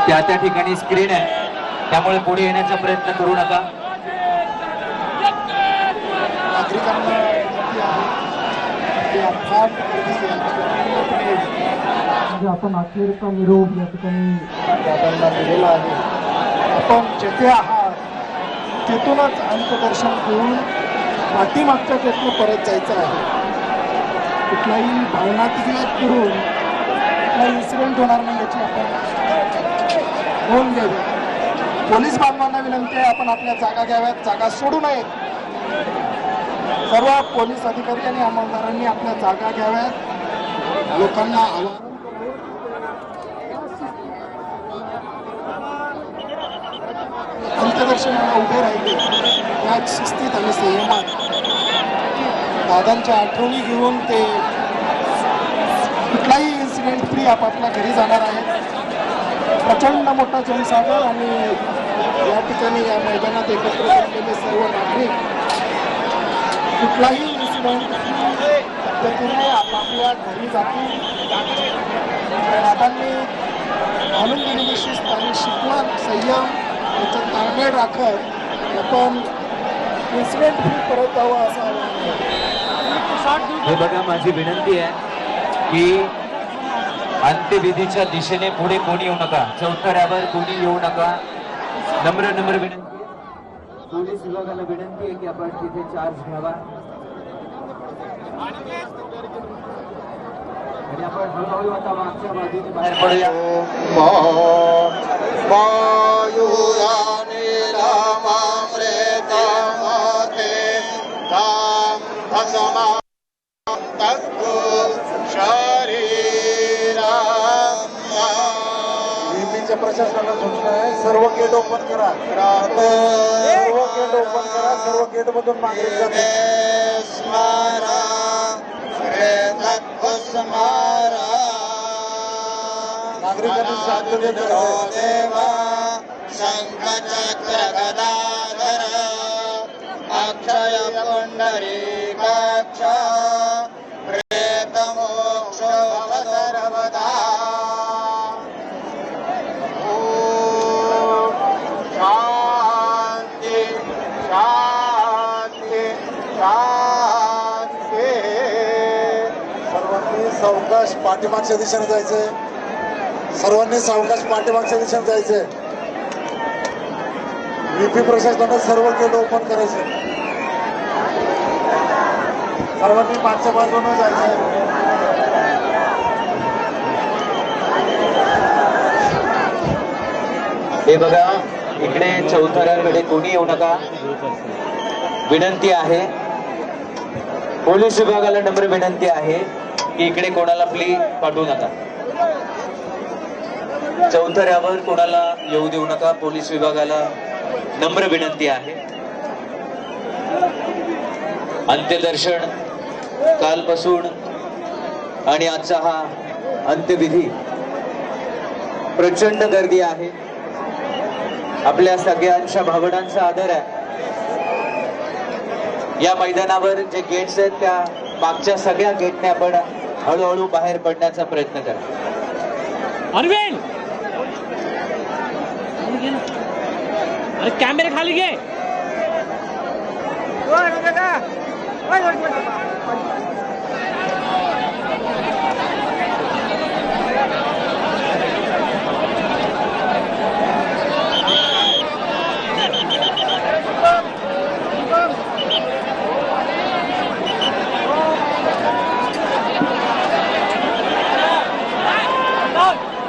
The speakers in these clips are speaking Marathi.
त्या ठिकाणी स्क्रीन आहे, त्यामुळे पुढे येण्याचा प्रयत्न करू नका. आपण अखेरचा निरोप या ठिकाणी दादांना दिलेला आहे. आपण जेथे आहात तिथूनच अंत्यदर्शन घेऊन पाठीमागच्या गेटने परत जायचं आहे. कुठलाही भावनात्मक करून कुठलाही इन्सिडेंट होणार नाही याची आपण नोंद घ्यावी. पोलीस बांधवांना विनंती आहे, आपण आपल्या जागा घ्याव्यात, जागा सोडू नयेत. सर्व पोलीस अधिकारी आणि अंमलदारांनी आपल्या जागा घ्याव्यात. लोकांना आवाहन अंत्यदर्शनाला उभे राहिले या शिस्तीत आणि संयमात दादांच्या आठवणी घेऊन ते कुठलाही इन्सिडेंट फ्री आपापल्या घरी जाणार आहेत. प्रचंड मोठा जनसागर आणि या ठिकाणी या मैदानात एकत्र जमलेले सर्व नागरिक कुठलाही इन्सिडेंट पद्धतीने आपापल्या घरी जातील. दादांनी घालून दिलेली शिस्त आणि शिकवण संयम याचा ताळमेळ राखत आपण इन्सिडेंट फ्री परत जावं असं आवाहन. हे बघा, माझी विनंती आहे की अंत्यविधीच्या दिशेने पुढे कोणी येऊ नका, चौथऱ्यावर कोणी येऊ नका. नम्र विनंती. पोलीस विभागाला विनंती आहे की आपण तिथे चार्ज घ्यावा आणि आपण हळूहळू आता मागच्या बाजूने बाहेर पडूया. प्रशासनाला सूचना आहे, सर्व गेट ओपन करा. सर्व गेट ओपन करा. सर्व गेट मधून नागरिक जाते. नागरिकांनी शांततेत अक्षय पुंडरीकाक्ष प्रेतमोक्ष सर्वदा. शांती शांती शांती. सर्वांनी सावकाश पाठीमागच्या दिशेने जायचंय. सर्वांनी सावकाश पाठीमागच्या दिशेने जायचंय. व्हीपी प्रशासनाने सर्व गेट ओपन करायचे. सर्वांनी मागच्या बाजूने जायचंय. हे बघा, इकडे चौथऱ्याकडे कोणी येऊ नका. विनंती आहे, पोलीस विभागाला नम्र विनंती आहे की इकडे कोणाला प्लीज पाठवू नका. चौथऱ्यावर कोणाला येऊ देऊ नका. पोलीस विभागाला नम्र विनंती आहे. अंत्यदर्शन कालपासून आणि आजचा हा अंत्यविधी प्रचंड गर्दी आहे. आपल्या सगळ्यांच्या भावनांचा आदर आहे. या मैदानावर जे गेट्स आहेत त्या मागच्या सगळ्या गेटने आपण हळूहळू बाहेर पडण्याचा प्रयत्न करा. अरविंद, अरे कॅमेरे खाली घे.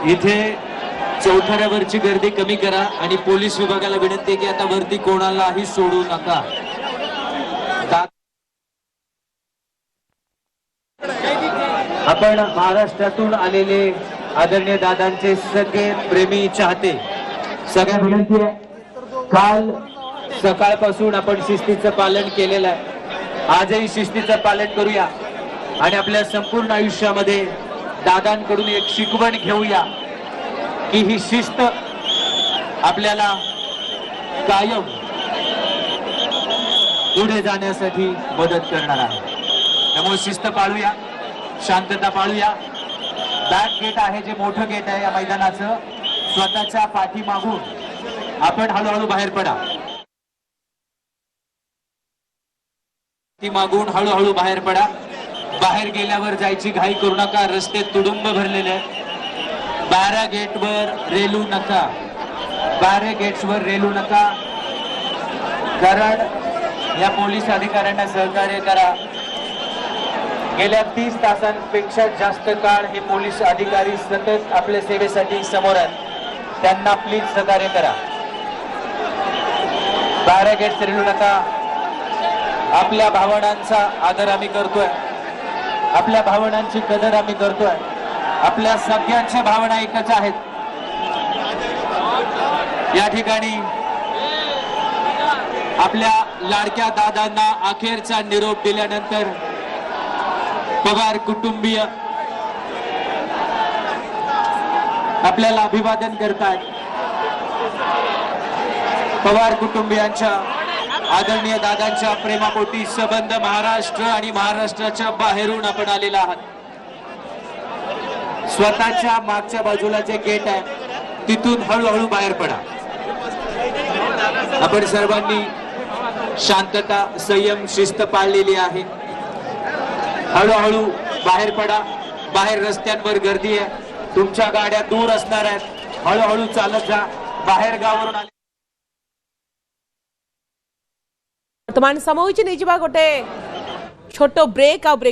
इथे चौथऱ्यावरची गर्दी कमी करा आणि पोलीस विभागाला विनंती आहे की आता वरती कोणालाही सोडू नका. आपण महाराष्ट्रातून आलेले आदरणीय दादांचे सगळे प्रेमी चाहते, सगळ्या विनंती आहे, काल सकाळपासून आपण शिस्तीचं पालन केलेलं आहे. आजही शिस्तीचं पालन करूया आणि आपल्या संपूर्ण आयुष्यामध्ये दादांकडून एक शिकवण घेऊया की ही शिस्त आपल्याला कायम पुढे जाण्यासाठी मदत करणार आहे. त्यामुळे शिस्त पाळूया, शांतता पाळूया. बॅक गेट आहे जे मोठं गेट आहे या मैदानाचं, स्वतःच्या पाठीमागून आपण हळूहळू बाहेर पडा. मागून हळूहळू बाहेर पडा. बाहेर गेल्यावर जायची घाई करू नका, रस्ते तुडुंब भरलेले आहेत. बॅरिगेटवर रेलू नका, बॅरिगेट्सवर रेलू नका, कारण या पोलीस अधिकाऱ्यांना सहकार्य करा. गेल्या 30 तासांपेक्षा जास्त काळ हे पोलीस अधिकारी सतत आपल्या सेवेसाठी समोर आहेत. त्यांना प्लीज सहकार्य करा. बॅरिगेट्स रेलू नका. आपल्या भावनांचा आदर आम्ही करतोय, आपल्या भावनांची कदर आम्ही करतोय. आपल्या सगळ्यांच्या भावना एकच आहेत. या ठिकाणी आपल्या लाडक्या दादांना अखेरचा निरोप दिल्यानंतर पवार कुटुंबीय आपल्याला अभिवादन करतात. पवार कुटुंबियांच्या आदरणीय दादांच्या प्रेमापोटी संबंध महाराष्ट्र आणि महाराष्ट्राच्या बाहेरून आपण आलेला आहात. स्वतःच्या मागच्या बाजूला जे गेट आहे तिथून हळूहळू बाहेर पडा. आपण सर्वांनी शांतता, संयम, शिस्त पाळलेली आहे. हळूहळू बाहेर पडा. बाहेर रस्त्यांवर गर्दी आहे, तुमच्या गाड्या दूर असणार आहेत. हळूहळू चालत जा. बाहेर गावावरून आले ବର୍ତ୍ତମାନ ସମୟ ହେଉଛି ନେଇଯିବା ଗୋଟେ ଛୋଟ ବ୍ରେକ୍ ଆଉ ବ୍ରେକ୍